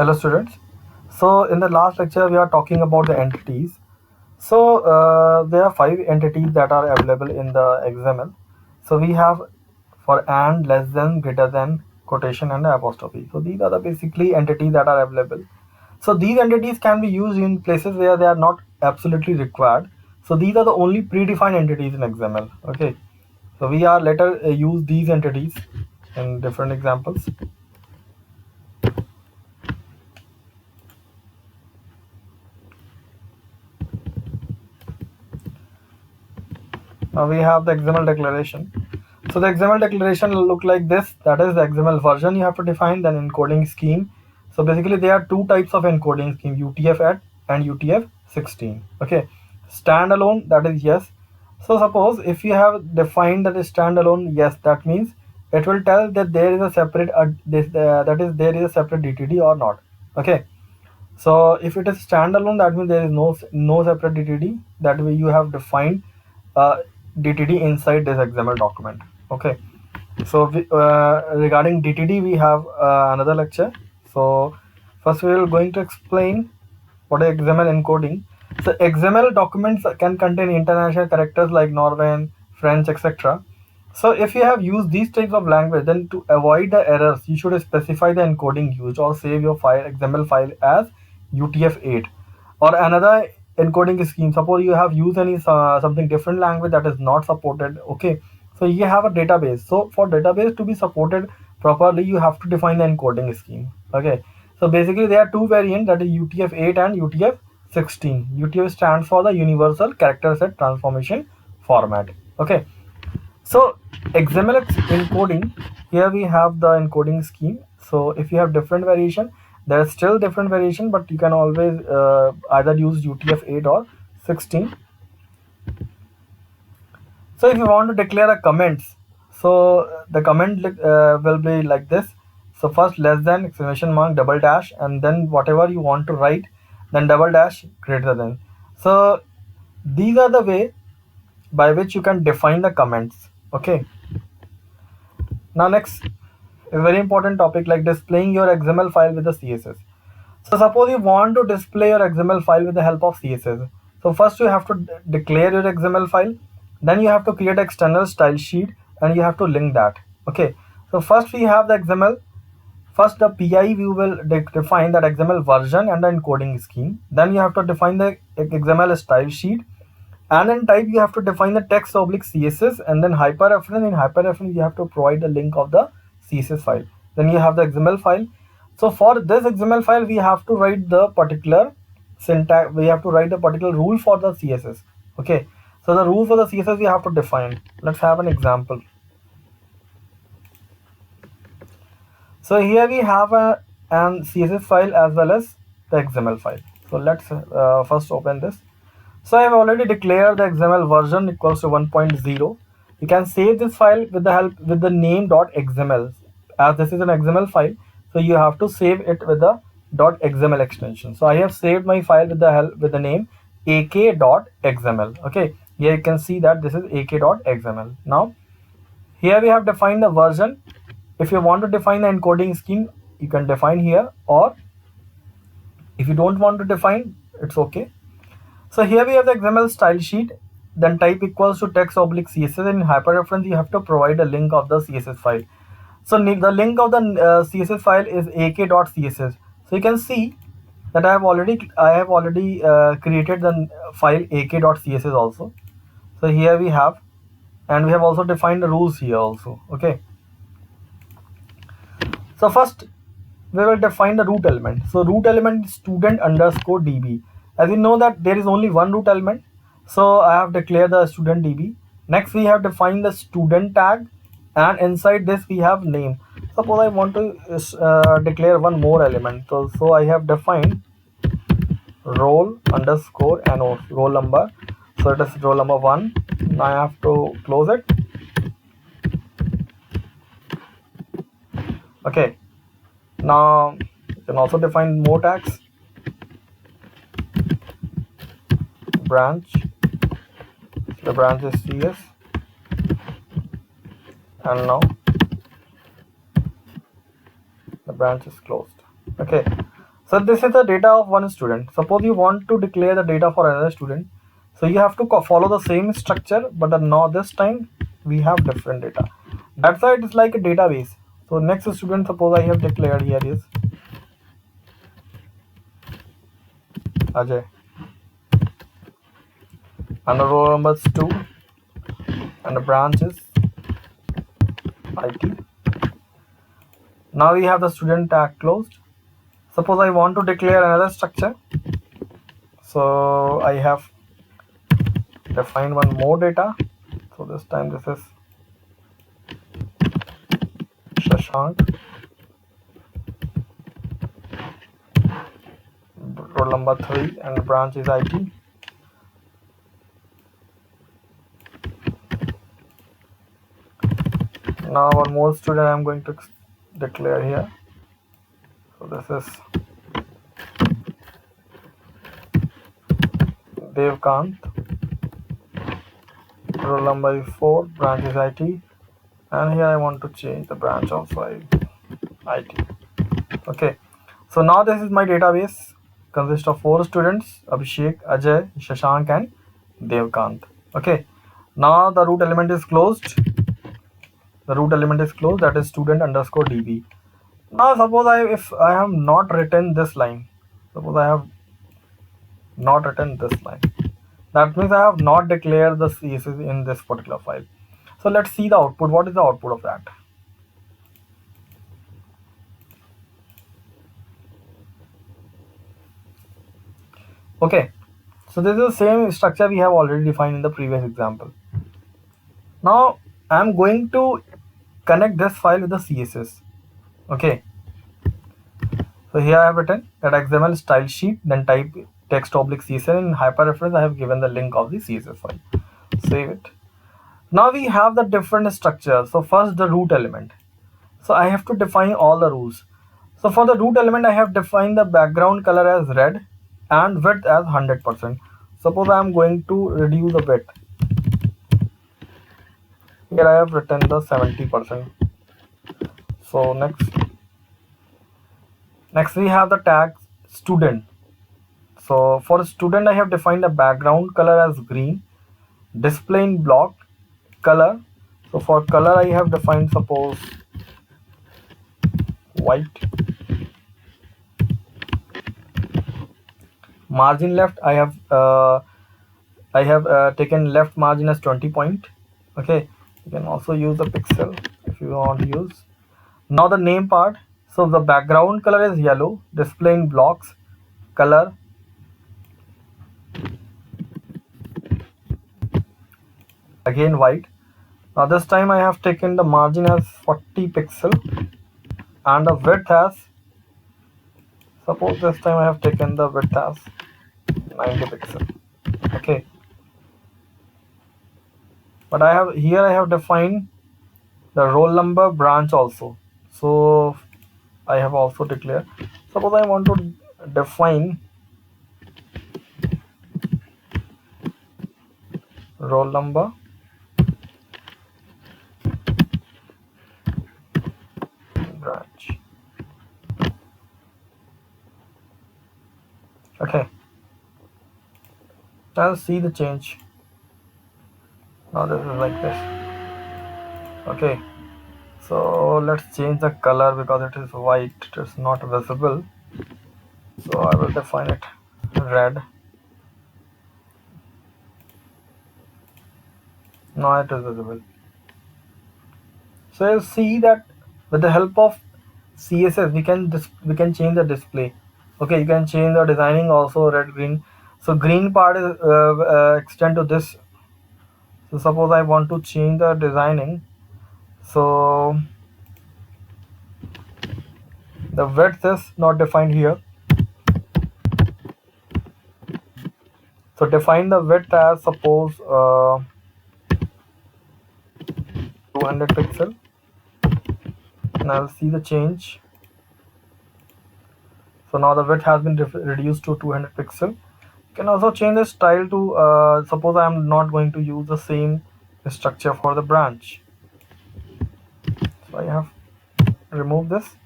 Hello students. So in the last lecture we are talking about the entities. So there are 5 entities that are available in the XML. So we have for and, less than, greater than, quotation and apostrophe. So these are the basically entities that are available. So these entities can be used in places where they are not absolutely required. So these are the only predefined entities in XML. Okay. So we are later use these entities in different examples. Now we have the XML declaration. So the XML declaration will look like this. That is the XML version you have to define, then encoding scheme. So basically there are two types of encoding scheme, UTF-8 and UTF-16. Okay, standalone, that is yes. So suppose if you have defined that is standalone, yes, that means it will tell that there is a separate that is there is a separate DTD or not. Okay, so if it is standalone, that means there is no separate DTD. That way you have defined DTD inside this XML document. Okay. So regarding DTD, we have another lecture. So first we are going to explain what is XML encoding. So XML documents can contain international characters like Norwegian, French, etc. So if you have used these types of language, then to avoid the errors, you should specify the encoding used or save your file XML file as UTF-8 or another encoding scheme. Suppose you have used any something different language that is not supported. Okay, so you have a database. So for database to be supported properly, you have to define the encoding scheme. Okay, so basically there are two variants, that is UTF-8 and UTF-16. UTF stands for the Universal Character Set Transformation Format. Okay, so XML encoding, here we have the encoding scheme. So if you have different variation, there is still different variation, but you can always either use UTF-8 or 16. So if you want to declare a comments, so the comment will be like this. So first less than, exclamation mark, double dash, and then whatever you want to write, then double dash, greater than. So these are the way by which you can define the comments. Okay, now next, a very important topic like displaying your XML file with the CSS. So suppose you want to display your XML file with the help of CSS. So first you have to declare your XML file, then you have to create external style sheet and you have to link that. Okay, so first we have the XML. First the PI we will define that XML version and the encoding scheme. Then you have to define the XML style sheet, and in type you have to define the text oblique CSS, and then hyperreference. In hyperreference you have to provide the link of the CSS file. Then you have the XML file. So for this XML file we have to write the particular syntax, we have to write the particular rule for the CSS. Okay, so the rule for the CSS we have to define. Let's have an example. So here we have an CSS file as well as the XML file. So let's first open this. So I have already declared the XML version equals to 1.0. You can save this file with the help with the name.xml. As this is an XML file, so you have to save it with the .xml extension. So I have saved my file with the help with the name ak.xml. Okay, here you can see that this is ak.xml. Now here we have defined the version. If you want to define the encoding scheme, you can define here, or if you don't want to define, it's okay. So here we have the XML style sheet, then type equals to text oblique CSS. In hyperreference you have to provide a link of the CSS file. So the link of the CSS file is ak.css. So you can see that I have already created the file ak.css also. So here we have, and we have also defined the rules here also. Okay, so first we will define the root element. So root element is student underscore db. As you know that there is only one root element, so I have declared the student db. Next we have defined the student tag, and inside this we have name. Suppose I want to declare one more element, so I have defined roll underscore and roll number. So it is roll number 1. Now I have to close it. Okay, now you can also define more tags. Branch, the branch is CS, and now the branch is closed. Okay, So this is the data of one student. Suppose you want to declare the data for another student. So you have to follow the same structure, but now this time we have different data. That's why it is like a database. So next student, suppose I have declared here is Ajay, and the roll number is 2, and the branch is IT. Now we have the student tag closed. Suppose I want to declare another structure. So I have defined one more data. So this time this is Shashank, roll number 3, and branch is IT. Now one more student I'm going to declare here. So this is Devkant, roll number is 4, branch is IT, and here I want to change the branch also IT. Okay, so now this is my database, consists of 4 students: Abhishek, Ajay, Shashank, and Devkant. Okay, now the root element is closed. That is student underscore db. Now suppose if I have not written this line, that means I have not declared the CSS in this particular file. So let's see the output. What is the output of that? Okay, so this is the same structure we have already defined in the previous example. Now I am going to connect this file with the CSS. Okay, so here I have written that XML style sheet, then type text oblique CSS. In hyperreference I have given the link of the CSS file. Save it. Now we have the different structure. So first the root element. So I have to define all the rules. So for the root element I have defined the background color as red and width as 100%. Suppose I am going to reduce the width. Here I have written the 70%. So next we have the tag student. So for student I have defined the background color as green, display in block color. So for color I have defined, suppose, white. Margin left I have taken left margin as 20 point. Okay, you can also use the pixel if you want to use. Now the name part. So the background color is yellow, display in blocks color again white. Now this time I have taken the margin as 40 pixel and the width as, suppose this time I have taken the width as 90 pixel. Okay, but I have defined the roll number branch also. So I have also declared, suppose I want to define roll number branch. Okay, I'll see the change. Now this is like this. Okay, so let's change the color because it is white, it is not visible. So I will define it red. Now it is visible. So you see that with the help of CSS we can change the display. Okay, you can change the designing also, red, green. So green part is extend to this. So suppose I want to change the designing. So the width is not defined here. So define the width as, suppose, 200 pixel, and I'll see the change. So now the width has been reduced to 200 pixel. You can also change the style to, suppose I am not going to use the same structure for the branch. So I have removed this.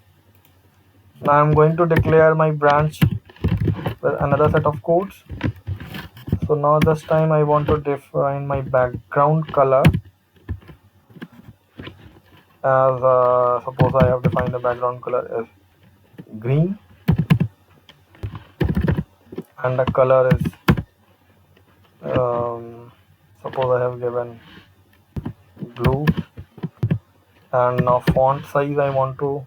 Now I'm going to declare my branch with another set of codes. So now this time I want to define my background color as suppose I have defined the background color as green, and the color is suppose I have given blue, and now font size I want to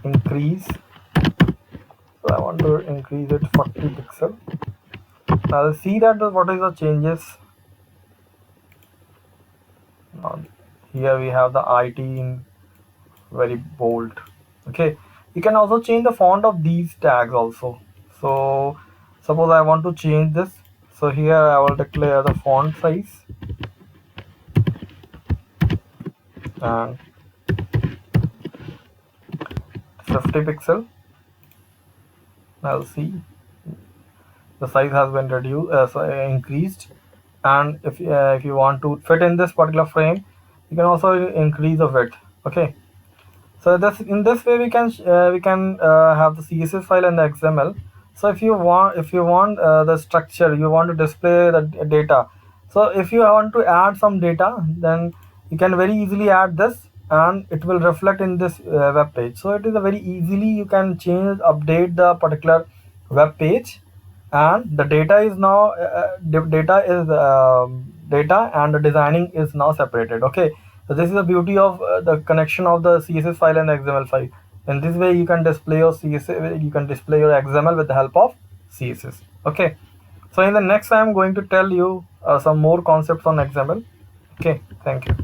increase. So I want to increase it 40 pixel. Now see that what is the changes. Now, here we have the IT in very bold. Okay, you can also change the font of these tags also. So suppose I want to change this, so here I will declare the font size and 50 pixel. Now see the size has been reduced, increased, and if you want to fit in this particular frame, you can also increase the width. Okay, so this in this way we can have the CSS file and the XML. So if you want the structure, you want to display the data. So if you want to add some data, then you can very easily add this, and it will reflect in this web page. So it is a very easily you can change, update the particular web page, and the data is now data and the designing is now separated. Okay, so this is the beauty of the connection of the CSS file and the XML file. In this way you can display your CSS, you can display your XML with the help of CSS. Okay, so in the next I am going to tell you some more concepts on XML. Okay, thank you.